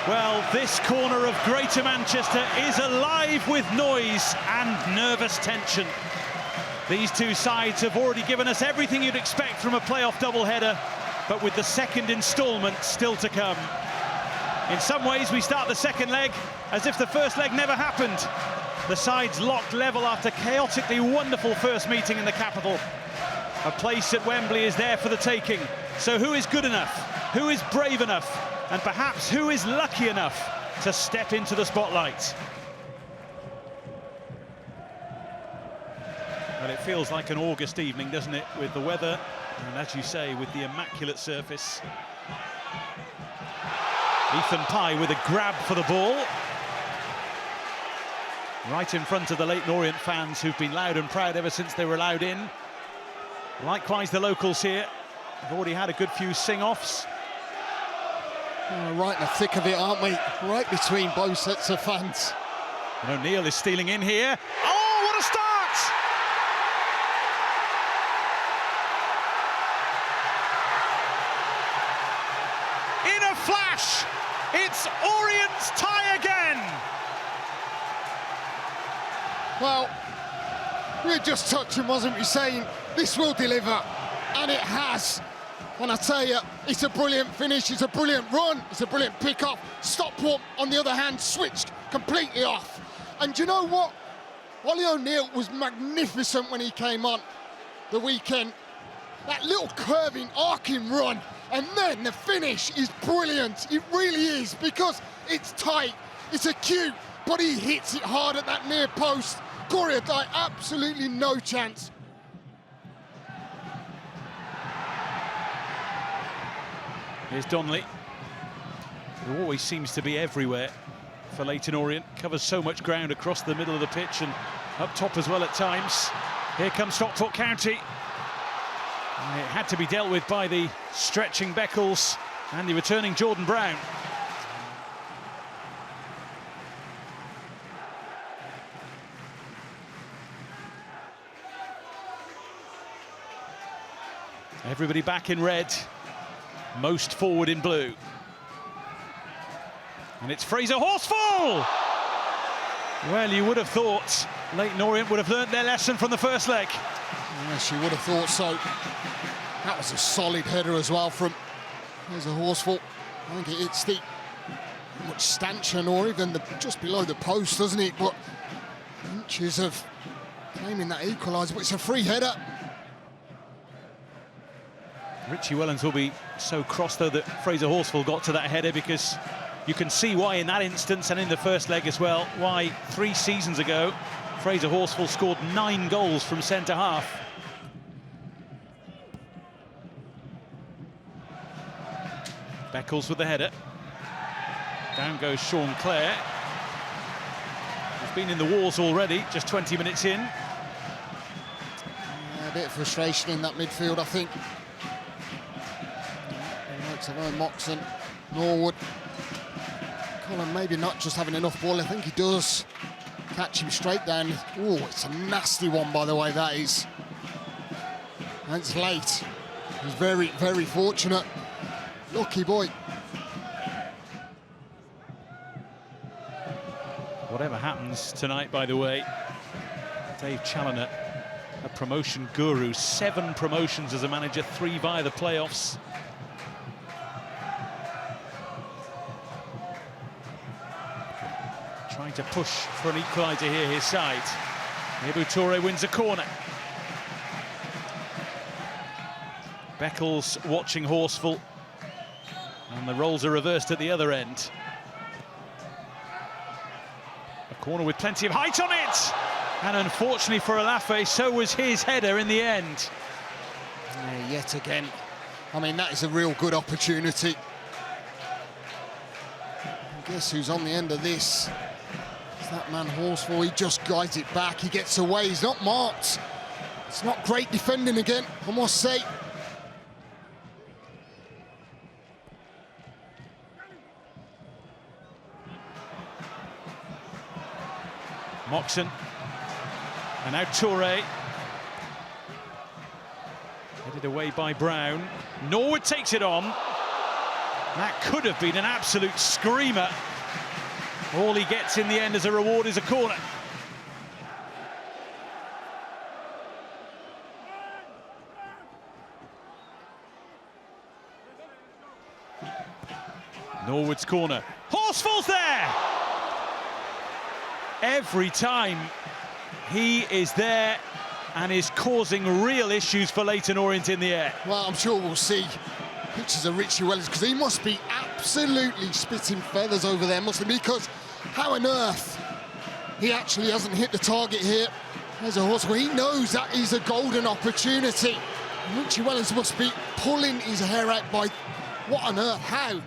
Well, this corner of Greater Manchester is alive with noise and nervous tension. These two sides have already given us everything you'd expect from a playoff doubleheader, but with the second instalment still to come. In some ways, we start the second leg as if the first leg never happened. The sides locked level after chaotically wonderful first meeting in the capital. A place at Wembley is there for the taking. So who is good enough? Who is brave enough? And perhaps who is lucky enough to step into the spotlight? Well, it feels like an August evening, doesn't it, with the weather, and as you say, with the immaculate surface. Ethan Pye with a grab for the ball. Right in front of the Leyton Orient fans who've been loud and proud ever since they were allowed in. Likewise, the locals here have already had a good few sing-offs. Oh, right in the thick of it, aren't we? Right between both sets of fans. And O'Neill is stealing in here. Oh, what a start! In a flash, it's Orient's tie again. Well, we were just touching, wasn't we, saying this will deliver, and it has. And I tell you, it's a brilliant finish, it's a brilliant run, it's a brilliant pick-up. Stockport, on the other hand, switched completely off. And you know what? Ollie O'Neill was magnificent when he came on the weekend. That little curving, arcing run, and then the finish is brilliant. It really is, because it's tight, it's acute, but he hits it hard at that near post. Courier died, absolutely no chance. Here's Donnelly, who always seems to be everywhere for Leyton Orient. Covers so much ground across the middle of the pitch and up top as well at times. Here comes Stockport County. And it had to be dealt with by the stretching Beckles and the returning Jordan Brown. Everybody back in red. Most forward in blue. And it's Fraser Horsfall! Well, you would have thought Leyton Orient would have learnt their lesson from the first leg. Yes, you would have thought so. That was a solid header as well from Fraser Horsfall. I think it hits the much stanchion or even just below the post, doesn't it? But inches of claiming that equaliser, but it's a free header. Richie Wellens will be so cross, though, that Fraser Horsfall got to that header, because you can see why in that instance, and in the first leg as well, why 3 seasons ago Fraser Horsfall scored 9 goals from centre-half. Beckles with the header. Down goes Sean Clare. He's been in the wars already, just 20 minutes in. A bit of frustration in that midfield, I think. Moxon, Norwood. Colin maybe not just having enough ball. I think he does catch him straight down. Oh, it's a nasty one, by the way, that is. And it's late. He's very, very fortunate. Lucky boy. Whatever happens tonight, by the way, Dave Challoner, a promotion guru, 7 promotions as a manager, 3 via the playoffs. Trying to push for an equaliser here, his side. Nebu Toure wins a corner. Beckles watching Horsfall. And the roles are reversed at the other end. A corner with plenty of height on it! And unfortunately for Alafe, so was his header in the end. Yeah, yet again. I mean, that is a real good opportunity. I guess who's on the end of this? It's that man Horsfall. He just guides it back. He gets away. He's not marked. It's not great defending again, I must say. Moxon. And now Toure. Headed away by Brown. Norwood takes it on. That could have been an absolute screamer. All he gets in the end as a reward is a corner. Norwood's corner. Horsfall's there! Every time he is there and is causing real issues for Leyton Orient in the air. Well, I'm sure we'll see pictures of Richie Wellens, because he must be absolutely spitting feathers over there, mustn't he? Because how on earth he actually hasn't hit the target here. There's a horse where he knows that is a golden opportunity. Richie Wellens must be pulling his hair out by what on earth, how?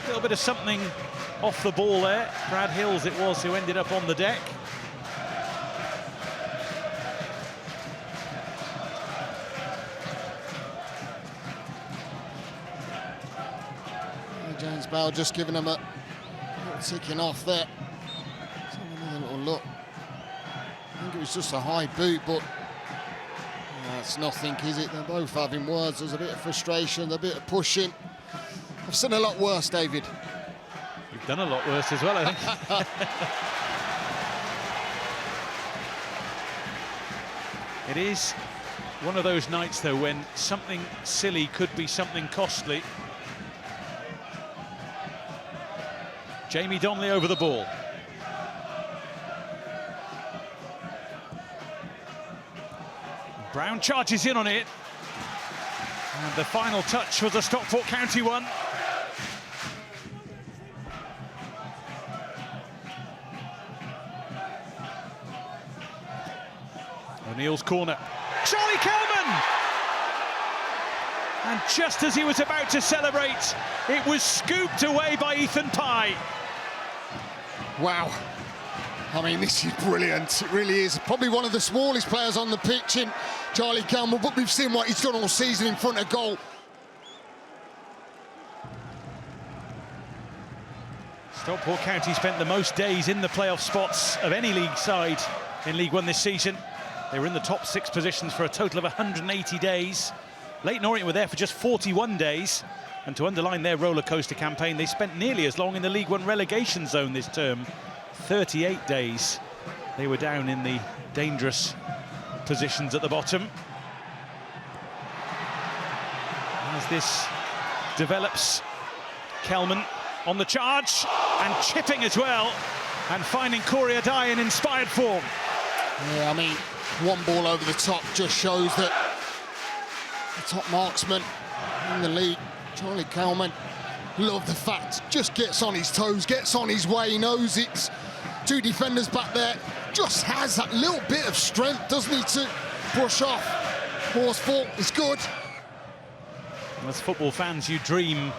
A little bit of something off the ball there. Brad Hills it was who ended up on the deck. James Bell just giving him a little ticking off there. Let's have another little look. I think it was just a high boot, but that's nothing, is it? They're both having words. There's a bit of frustration, a bit of pushing. I've seen a lot worse, David. You've done a lot worse as well, I think. It is one of those nights, though, when something silly could be something costly. Jamie Donnelly over the ball. Brown charges in on it. And the final touch was a Stockport County one. O'Neill's corner. Charlie Kelman! And just as he was about to celebrate, it was scooped away by Ethan Pye. Wow. I mean, this is brilliant. It really is. Probably one of the smallest players on the pitch in Charlie Kelman, but we've seen what he's done all season in front of goal. Stockport County spent the most days in the playoff spots of any league side in League One this season. They were in the top 6 positions for a total of 180 days. Leyton Orient were there for just 41 days. And to underline their roller coaster campaign, they spent nearly as long in the League One relegation zone this term. 38 days. They were down in the dangerous positions at the bottom. As this develops, Kelman on the charge and chipping as well, and finding Corey Adai in inspired form. Yeah, I mean, one ball over the top just shows that the top marksman in the league, Charlie Kelman, love the fact, just gets on his toes, gets on his way, he knows it's 2 defenders back there, just has that little bit of strength, doesn't he, to brush off. Horsfall is good. As football fans, you dream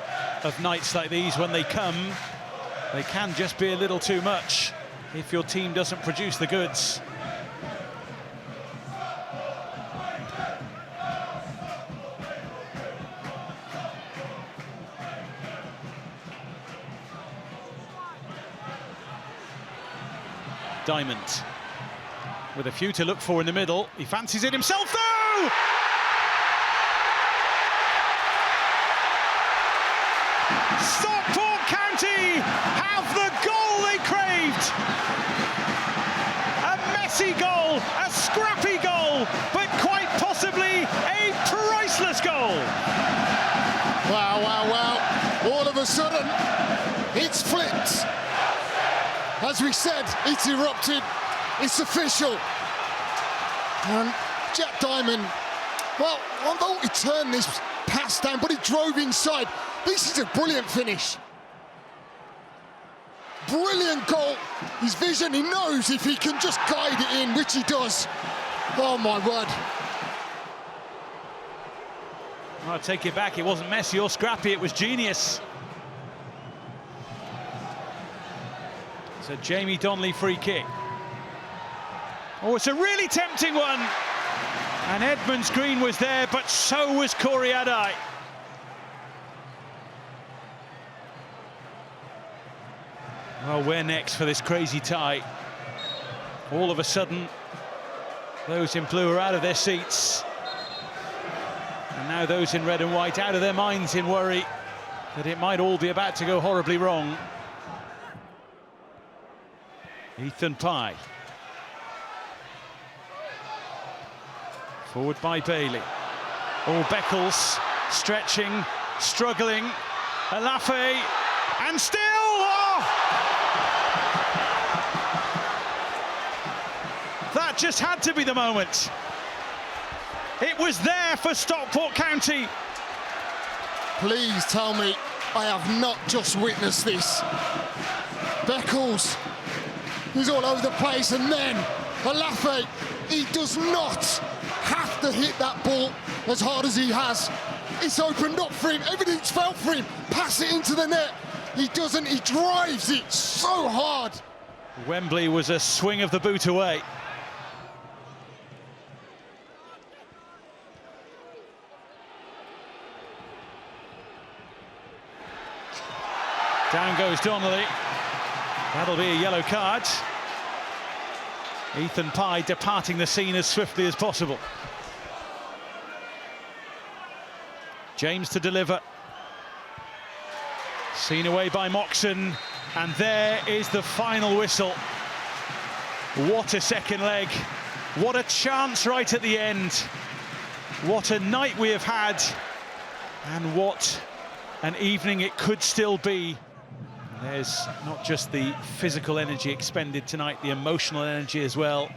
of nights like these when they come. They can just be a little too much if your team doesn't produce the goods. Diamond with a few to look for in the middle. He fancies it himself, though! Stockport County have the goal they craved! A messy goal, a scrappy goal, but quite possibly a priceless goal! Wow, wow, wow. All of a sudden, it's flipped. As we said, it's erupted, it's official. And Jack Diamond, well, although he turned this pass down, but he drove inside. This is a brilliant finish. Brilliant goal. His vision, he knows if he can just guide it in, which he does. Oh, my word. I'll take it back, it wasn't messy or scrappy, it was genius. It's a Jamie Donnelly free kick. Oh, it's a really tempting one. And Edmonds Green was there, but so was Corey Adai. Well, where next for this crazy tie? All of a sudden, those in blue are out of their seats. And now those in red and white out of their minds in worry that it might all be about to go horribly wrong. Ethan Pye. Forward by Bailey. Oh, Beckles stretching, struggling. Alafe, and still! Oh! That just had to be the moment. It was there for Stockport County. Please tell me I have not just witnessed this. Beckles, he's all over the place, and then Alafe, he does not have to hit that ball as hard as he has. It's opened up for him, everything's felt for him. Pass it into the net. He doesn't, he drives it so hard. Wembley was a swing of the boot away. Down goes Donnelly. That'll be a yellow card. Ethan Pye departing the scene as swiftly as possible. James to deliver. Seen away by Moxon, and there is the final whistle. What a second leg. What a chance right at the end. What a night we have had, and what an evening it could still be. There's not just the physical energy expended tonight, the emotional energy as well.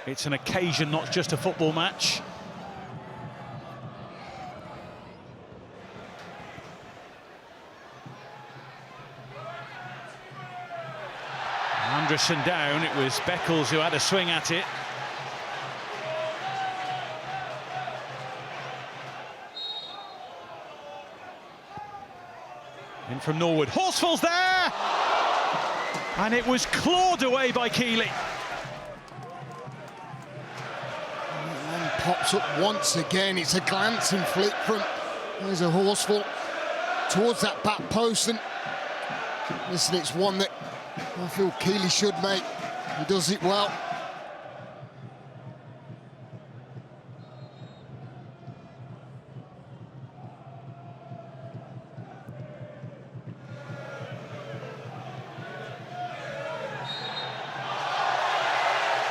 It's an occasion, not just a football match. Anderson down, it was Beckles who had a swing at it. In from Norwood, Horsfall's there! And it was clawed away by Keeley. And pops up once again, it's a glancing flick from, there's a Horsfall towards that back post, and listen, it's one that I feel Keeley should make. He does it well.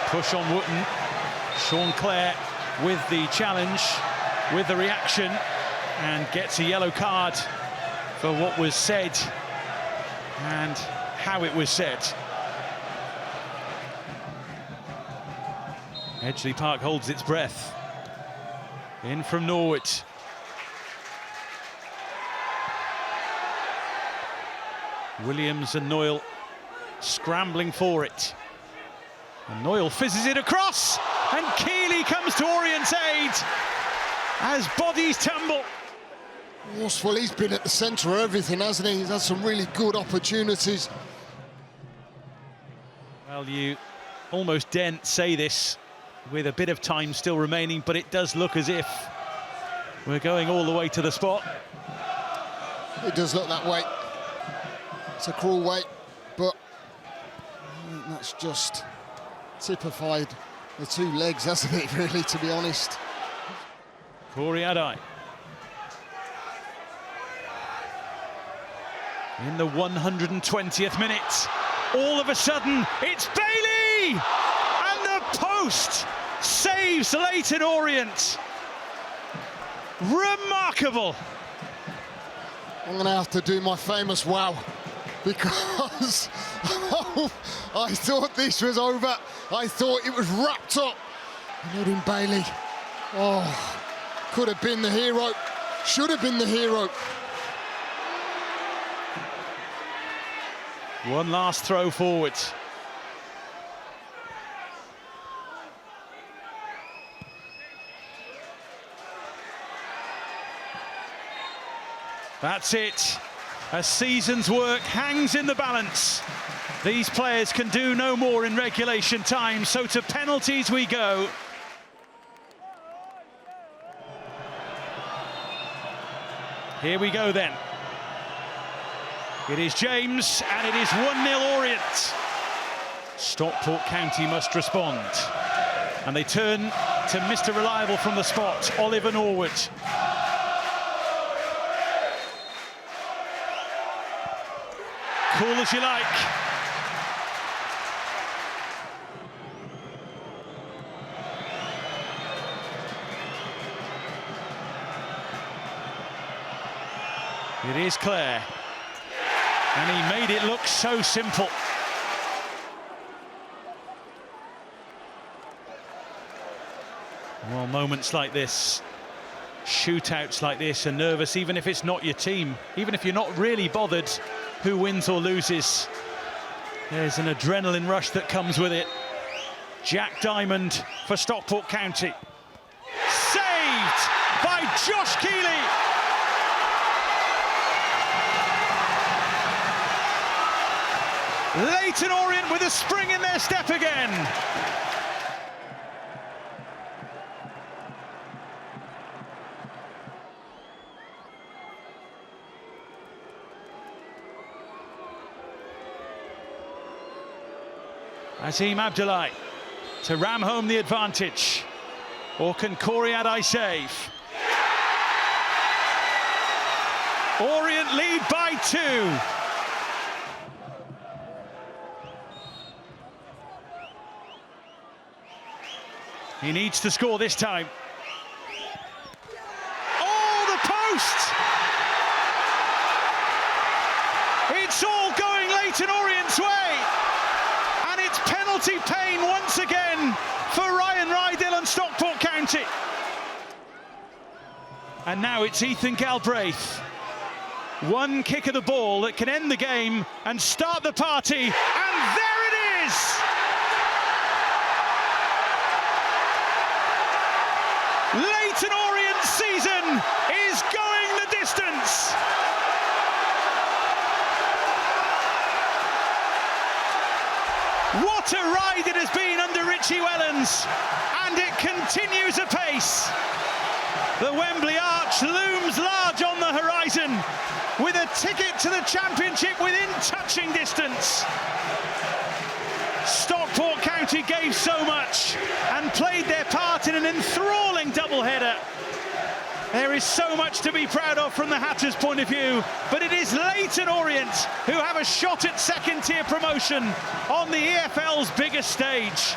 Push on Wootton. Sean Clare with the challenge, with the reaction, and gets a yellow card for what was said and how it was said. Edgeley Park holds its breath. In from Norwood. Williams and Noyle scrambling for it. And Noyle fizzes it across, and Keeley comes to Orient's aid as bodies tumble. Horsfall, he's been at the centre of everything, hasn't he? He's had some really good opportunities. Well, you almost daren't say this with a bit of time still remaining, but it does look as if we're going all the way to the spot. It does look that way. It's a cruel way, but that's just typified the two legs, hasn't it, really, to be honest. Corey Adai. In the 120th minute, all of a sudden, it's Bailey! And the post saves Leyton Orient. Remarkable. I'm going to have to do my famous wow, because I thought this was over. I thought it was wrapped up. Loading Bailey. Oh, could have been the hero. Should have been the hero. One last throw forward. That's it. A season's work hangs in the balance. These players can do no more in regulation time, so to penalties we go. Here we go then. It is James, and it is 1-0 Orient. Stockport County must respond. And they turn to Mr. Reliable from the spot, Oliver Norwood. Cool as you like. It is Clare. And he made it look so simple. Well, moments like this, shootouts like this are nervous, even if it's not your team, even if you're not really bothered who wins or loses. There's an adrenaline rush that comes with it. Jack Diamond for Stockport County. Saved by Josh Keeley. Leyton Orient with a spring in their step again. Azim Abdullahi to ram home the advantage. Or can Corey Adai save? Orient lead by 2. He needs to score this time. Oh, the post! It's all going Leyton Orient's way. And it's penalty pain once again for Ryan Rydell and Stockport County. And now it's Ethan Galbraith. One kick of the ball that can end the game and start the party. And there it is! Leyton Orient's season is going the distance. What a ride it has been under Richie Wellens, and it continues apace. The Wembley Arch looms large on the horizon, with a ticket to the championship within touching distance. Stockport County gave so much and played their part in an enthralling doubleheader. There is so much to be proud of from the Hatters' point of view, but it is Leyton Orient who have a shot at second-tier promotion on the EFL's biggest stage.